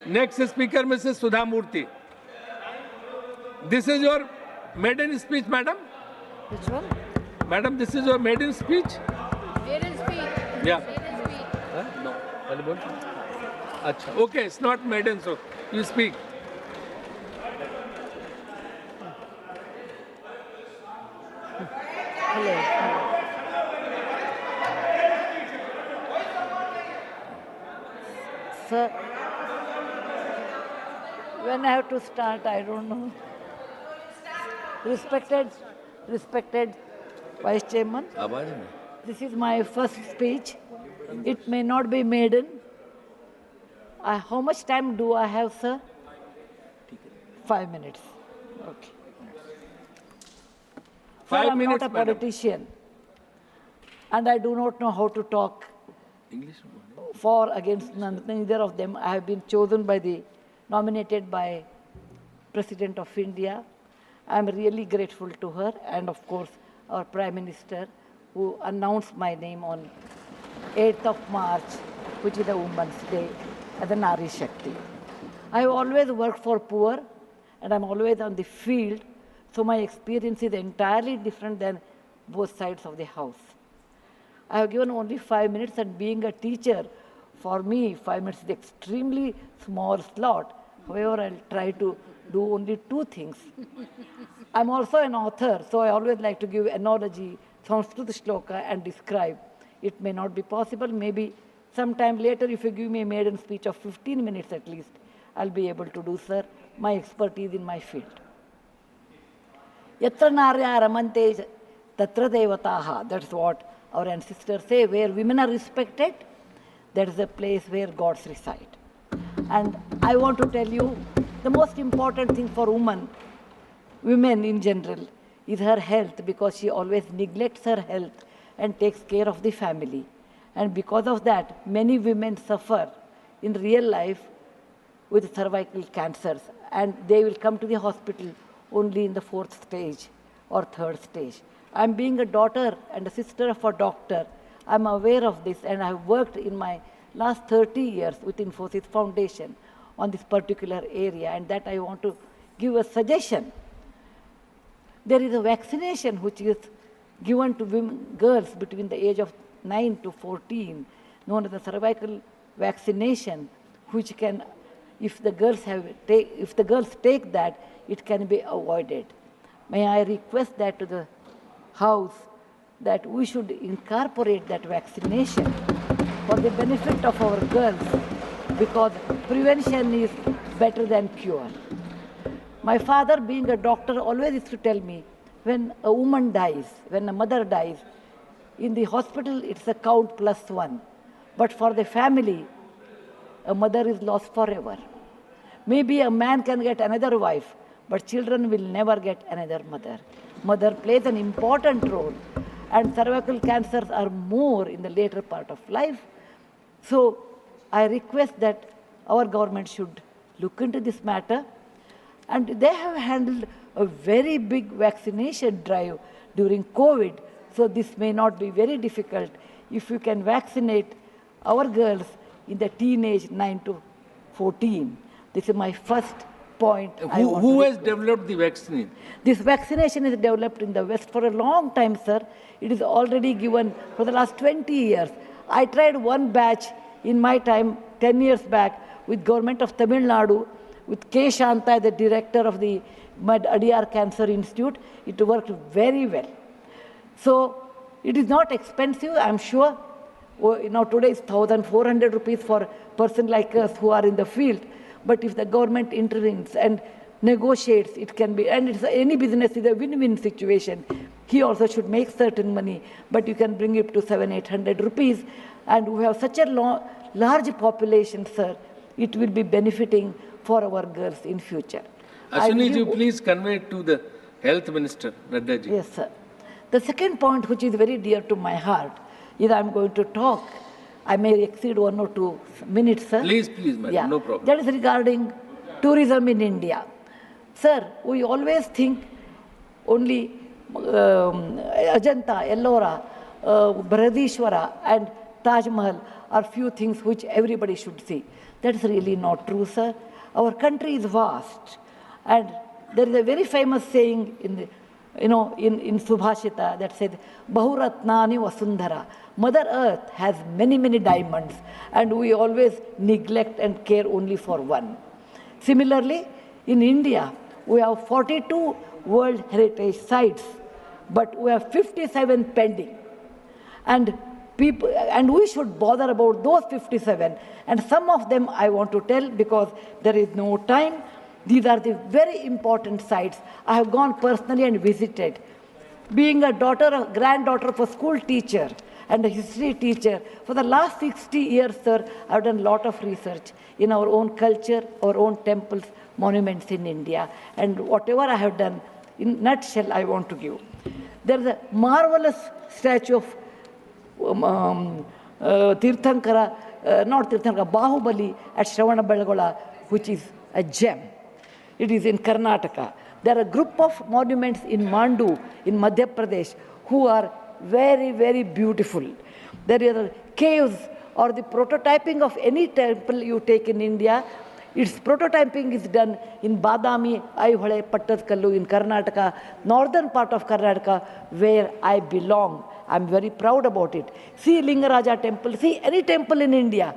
Next speaker, Mrs. Sudha Murty. This is your maiden speech, madam? Which one? Madam, this is your maiden speech? Maiden speech. Yeah. Maiden speech. Huh? No. Achha. Okay, it's not maiden, so you speak. Hello. Sir, when I have to start, I don't know. Respected Vice Chairman, this is my first speech. It may not be maiden. How much time do I have, sir? 5 minutes. Okay. 5 Sir, I'm minutes, not a madam. politician, and I do not know how to talk for against neither of them. I have been chosen nominated by President of India. I am really grateful to her, and of course our Prime Minister, who announced my name on 8th of March, which is the Women's Day, as a Nari Shakti. I have always worked for poor, and I'm always on the field, so my experience is entirely different than both sides of the house. I have given only 5 minutes, and being a teacher, for me, 5 minutes is extremely small slot. However, I'll try to do only 2 things. I'm also an author, so I always like to give analogy, Sanskrit shloka, and describe. It may not be possible. Maybe sometime later, if you give me a maiden speech of 15 minutes at least, I'll be able to do, sir, my expertise in my field. Yatra narya ramante tatra devataha. That's what our ancestors say. Where women are respected, that is the place where gods reside. And I want to tell you, the most important thing for women in general, is her health, because she always neglects her health and takes care of the family. And because of that, many women suffer in real life with cervical cancers, and they will come to the hospital only in the 4th stage or 3rd stage. I'm being a daughter and a sister of a doctor. I'm aware of this, and I've worked in my last 30 years with Infosys Foundation on this particular area, and that I want to give a suggestion. There is a vaccination which is given to girls between the age of 9 to 14, known as the cervical vaccination, which can, if the girls take that, it can be avoided. May I request that to the House, that we should incorporate that vaccination for the benefit of our girls, because prevention is better than cure. My father, being a doctor, always used to tell me, when a woman dies, when a mother dies, in the hospital it's a count +1. But for the family, a mother is lost forever. Maybe a man can get another wife, but children will never get another mother. Mother plays an important role, and cervical cancers are more in the later part of life. So I request that our government should look into this matter. And they have handled a very big vaccination drive during COVID, so this may not be very difficult if you can vaccinate our girls in the teenage 9 to 14. This is my first point. Who has developed the vaccine? This vaccination is developed in the West for a long time, sir. It is already given for the last 20 years. I tried one batch in my time, 10 years back, with government of Tamil Nadu, with K. Shanta, the director of the Adiyar Cancer Institute. It worked very well. So it is not expensive, I'm sure. Now today is 1,400 rupees for a person like us who are in the field. But if the government intervenes and negotiates, it can be, and any business is a win-win situation. He also should make certain money, but you can bring it to 700-800 rupees. And we have such a large population, sir, it will be benefiting for our girls in future. Ashwini ji, please convey it to the Health Minister, Nadda ji. Yes, sir. The second point, which is very dear to my heart, is I'm going to talk. I may exceed 1 or 2 minutes, sir. Please, madam, no problem. That is regarding tourism in India. Sir, we always think only Ajanta, Ellora, Brihadishwara and Taj Mahal are few things which everybody should see. That's really not true, sir. Our country is vast. And there is a very famous saying in Subhashita that says, Bahuratnani Vasundhara. Mother Earth has many, many diamonds, and we always neglect and care only for one. Similarly, in India, we have 42 World Heritage Sites, but we have 57 pending. And we should bother about those 57. And some of them I want to tell because there is no time. These are the very important sites. I have gone personally and visited. Being a granddaughter of a school teacher and a history teacher, for the last 60 years, sir, I have done a lot of research in our own culture, our own temples, monuments in India. And whatever I have done, in nutshell, I want to give. There is a marvelous statue of Tirthankara, not Tirthankara, Bahubali at Shravanabelagola, which is a gem. It is in Karnataka. There are a group of monuments in Mandu, in Madhya Pradesh, who are very, very beautiful. There are caves or the prototyping of any temple you take in India. Its prototyping is done in Badami, Aihole, Pattadkallu in Karnataka, northern part of Karnataka, where I belong. I'm very proud about it. See Lingaraja temple, see any temple in India.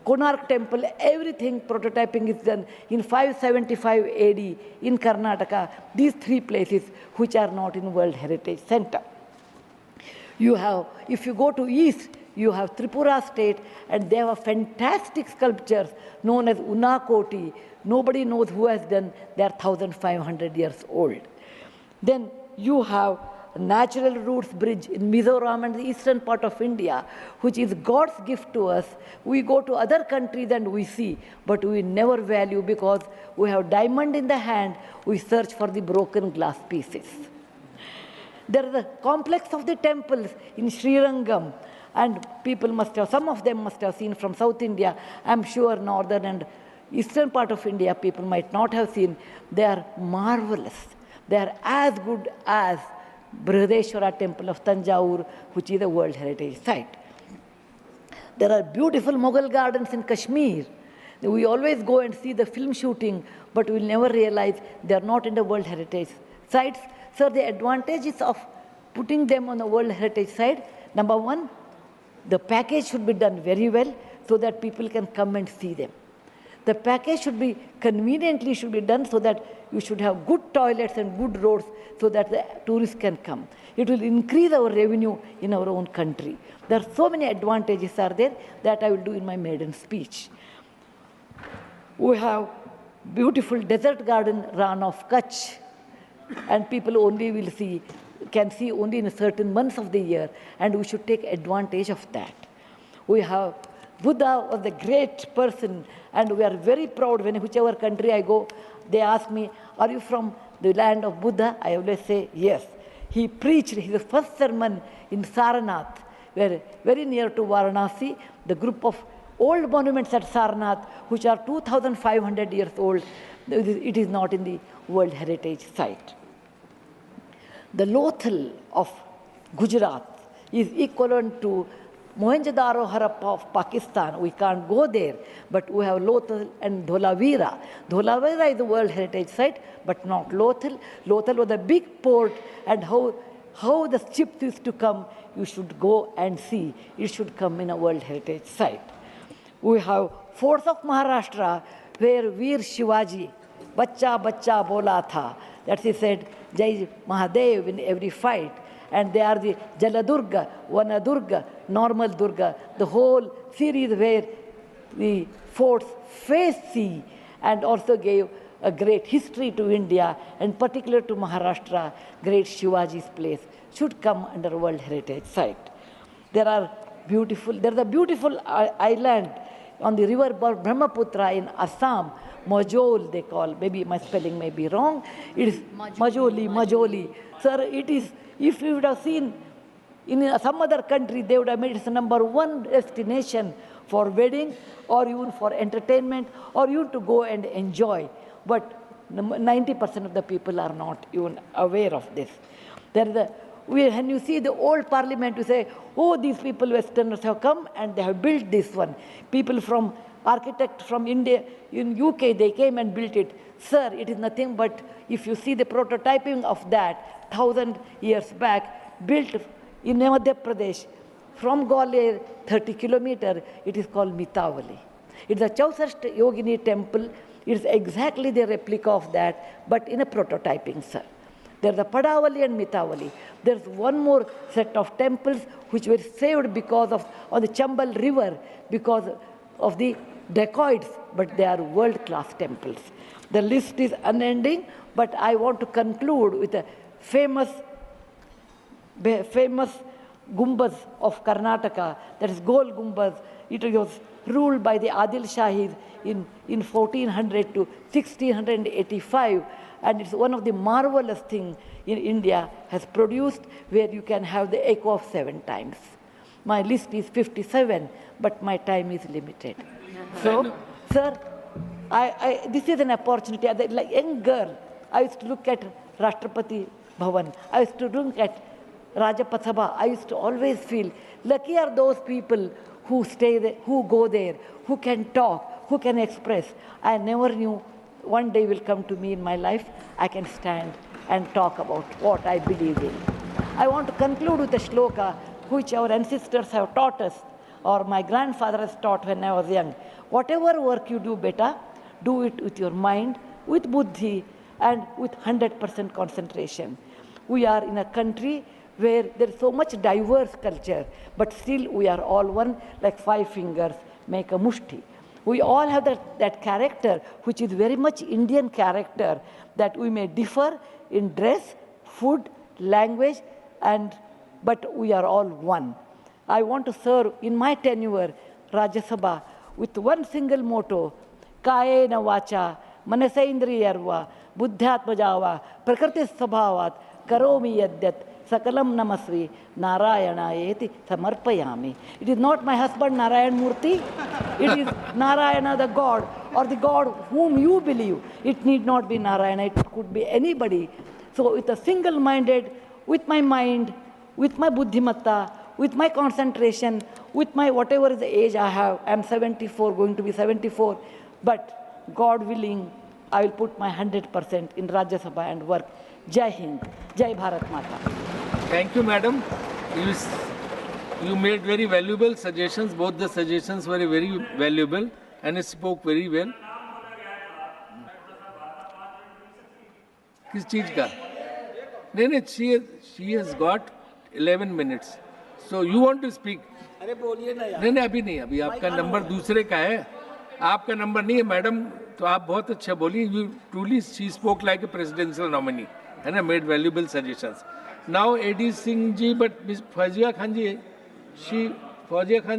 Konark temple, everything prototyping is done in 575 AD in Karnataka. These three places which are not in World Heritage Center. You have, if you go to east, you have Tripura state, and they have fantastic sculptures known as Unakoti. Nobody knows who has done. They are 1,500 years old. Then you have Natural Roots Bridge in Mizoram and the eastern part of India, which is God's gift to us. We go to other countries and we see, but we never value because we have diamond in the hand, we search for the broken glass pieces. There is a complex of the temples in Srirangam, and people must have, some of them must have seen from South India. I'm sure northern and eastern part of India people might not have seen. They are marvelous. They are as good as Brihadeshwara temple of Tanjavur, which is a World Heritage Site. There are beautiful Mughal gardens in Kashmir. We always go and see the film shooting, but we'll never realize they are not in the World Heritage Sites. So the advantages of putting them on the World Heritage Site, number one, the package should be done very well so that people can come and see them. The package should be conveniently done so that you should have good toilets and good roads so that the tourists can come. It will increase our revenue in our own country. There are so many advantages are there that I will do in my maiden speech. We have beautiful desert garden Ran of Kutch, and people only can see only in certain months of the year, and we should take advantage of that. We have Buddha was a great person, and we are very proud when whichever country I go, they ask me, are you from the land of Buddha? I always say, yes. He preached his first sermon in Sarnath, where very near to Varanasi, the group of old monuments at Sarnath, which are 2,500 years old, it is not in the World Heritage Site. The Lothal of Gujarat is equivalent to Mohenjo-daro Harappa of Pakistan. We can't go there, but we have Lothal and Dholavira. Dholavira is the World Heritage Site, but not Lothal. Lothal was a big port, and how the ships used to come, you should go and see. It should come in a World Heritage Site. We have forts of Maharashtra, where Veer Shivaji, Bachcha Bachcha Bola Tha, that he said, Jai Mahadev in every fight. And they are the Jaladurga, Vanadurga, Normal Durga, the whole series where the forts face sea and also gave a great history to India, and particular to Maharashtra, great Shivaji's place should come under World Heritage Site. There's a beautiful island on the river Brahmaputra in Assam, Majol they call, maybe my spelling may be wrong. It is Majoli. Sir, it is, if you would have seen in some other country, they would have made it the #1 destination for wedding or even for entertainment or even to go and enjoy. But 90% of the people are not even aware of this. When you see the old parliament, you say, oh, these people, Westerners have come and they have built this one. People from architect from India, in UK, they came and built it. Sir, it is nothing but, if you see the prototyping of that 1,000 years back, built in Madhya Pradesh, from Gwalior, 30 kilometers, it is called Mitavali. It's a Chausashta Yogini temple. It's exactly the replica of that, but in a prototyping, sir. There's a Padavali and Mitavali. There's one more set of temples which were saved because of on the Chambal River because of the dacoits, but they are world-class temples. The list is unending, but I want to conclude with a famous Gumbaz of Karnataka, that is Gol Gumbaz. It was ruled by the Adil Shahis in 1400 to 1685, and it's one of the marvelous things in India has produced, where you can have the echo of 7 times. My list is 57, but my time is limited. So, sir, this is an opportunity. As a young girl, I used to look at Rashtrapati Bhavan. I used to look at Rajpath Sabha. I used to always feel lucky are those people who stay there, who go there, who can talk, who can express. I never knew one day will come to me in my life, I can stand and talk about what I believe in. I want to conclude with a shloka which our ancestors have taught us, or my grandfather has taught when I was young. Whatever work you do, beta, do it with your mind, with buddhi, and with 100% concentration. We are in a country where there is so much diverse culture, but still we are all one, like 5 fingers make a mushti. We all have that character, which is very much Indian character, that we may differ in dress, food, language, but we are all one. I want to serve in my tenure, Rajya Sabha, with one single motto, Kayena Vacha, Manasaindriyarva, Buddhyatmajava, Prakriti Sabhavat, Karomi Yadyat, Sakalam Namasri, Narayana Samarpayami. It is not my husband Narayan Murthy, it is Narayana the God, or the God whom you believe. It need not be Narayana, it could be anybody. So with a single-minded, with my mind, with my buddhimatta, with my concentration, with my whatever is the age I have, I am 74, going to be 74, but God willing, I will put my 100% in Rajya Sabha and work. Jai Hind, Jai Bharat Mata. Thank you, madam. You made very valuable suggestions. Both the suggestions were very valuable and you spoke very well. किस चीज का? नहीं, she has got 11 minutes. So you want to speak? अरे बोलिए ना यार. नहीं, अभी आपका नंबर दूसरे का है. आपका नंबर नहीं है मैडम, तो आप बहुत अच्छा बोली. You truly, she spoke like a presidential nominee and made valuable suggestions. Now, A.D. Singh ji, but Miss Fazia Khan ji, Fazia Khan